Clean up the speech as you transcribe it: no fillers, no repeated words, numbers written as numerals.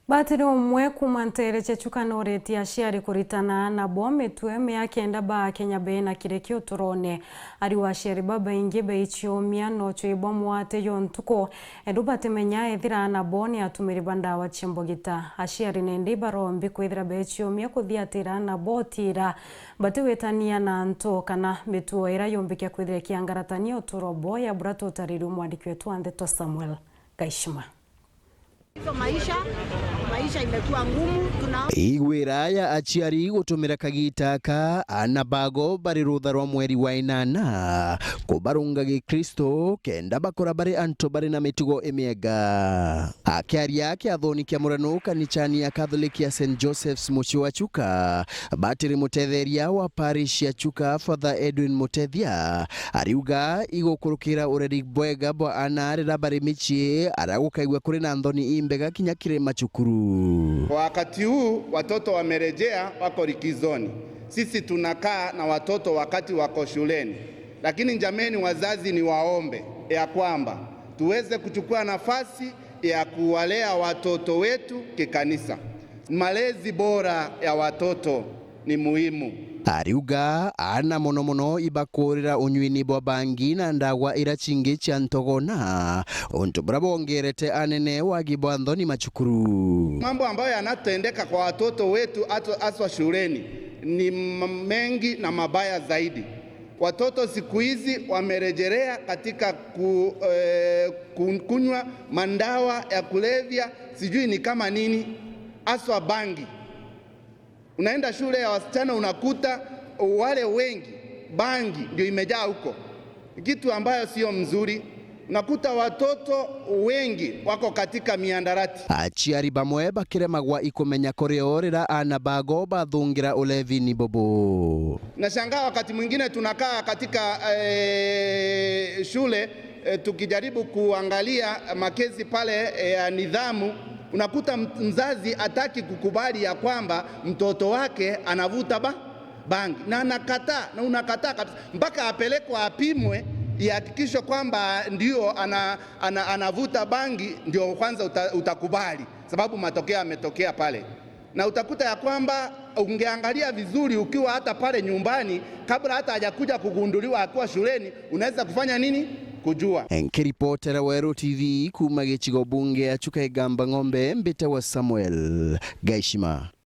Batiri umwe kumantere chechukana oreti aciari kuritana na bometwe meakenda ba Kenya bena kirekio turone ari waciari baba ingi beichiomia no choibo mwate yontuko edu batemenya ethira na boni atumiri banda wa chimbogita aciari nende barombi kwithira beichiomia kuthiatira na botira batewetania na nto kana metuo ira yombike kwithira kiangaratania turobo ya burato tariru mwandiki wetu Andeto Samuel Gaishima. Maisha imekuwa ngumu. Igwira ya aciari gutumira kagitaka anabago bari rutha rwa mweri wa 8 kubarunga Gikristo kenda bakora bari anto bari na mitugo emiega akiaria yake athoni kia murano kanichani ya Catholic ya St Joseph's Muchiwachuka batiri mutetheria wa parish ya Chuka Father Edwin Mutethia ariuga igukurukira ureri bwega bwa anarira bari michie aragukaigwa kuri na nthoni imbega kinya kirema chukuru. Wakati huu watoto wamerejea wako likizoni. Sisi tunakaa na watoto wakati wako shuleni. Lakini jameni, wazazi ni waombe ya kwamba tuweze kuchukua nafasi ya kuwalea watoto wetu kikanisa. Malezi bora ya watoto ni muhimu. Ariuga ana mono ibakorera unywini bwa bangi na ndagwa ira chingi cha ntogona onto brabongerete anene wagibwa nthoni machukuru. Mambo ambayo yanatendeka kwa watoto wetu aswa shuleni ni mengi na mabaya zaidi. Watoto siku hizi wamerejelea katika kunywa mandawa ya kulevya, sijui ni kama nini, aswa bangi. Unaenda shule ya wasichana unakuta wale wengi bangi ndio imejaa huko, kitu ambayo sio mzuri. Unakuta watoto wengi wako katika miandarati. Aciari bamwe bakiremagwa ikumenya koreorera anabago bathungira ulevi ni bobo. Nashangaa wakati mwingine tunakaa katika shule tukijaribu kuangalia makezi pale ya nidhamu. Unakuta mzazi hataki kukubali ya kwamba mtoto wake anavuta bangi na anakataa, na unakataa kabisa mpaka apelekwa apimwe ihakikishwe kwamba ndio anavuta bangi, ndio kwanza utakubali, sababu matokeo yametokea pale. Na utakuta ya kwamba ungeangalia vizuri ukiwa hata pale nyumbani kabla hata hajakuja kugunduliwa akiwa shuleni, unaweza kufanya nini kujua. Nkiripotera Weru TV kuma gichigo bunge ya Chuka Igamba Ng'ombe mbita wa Samuel Gaishima.